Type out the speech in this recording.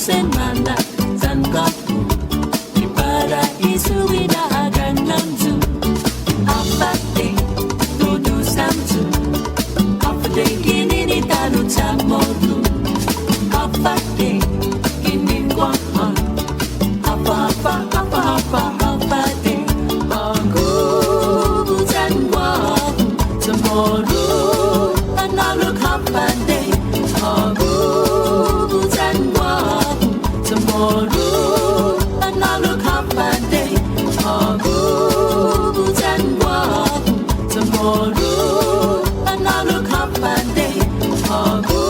semana zangoku di paraiso inaagan ng zoo. Apate, todo samsu, apate gininitano sa modu. Apate, gininkwaan, apate, magubutan wako sa modu. Analo kapande, magubutan wako sa modu. Analo kapande, magubutan wako sa modu. Analo kapande, magubutan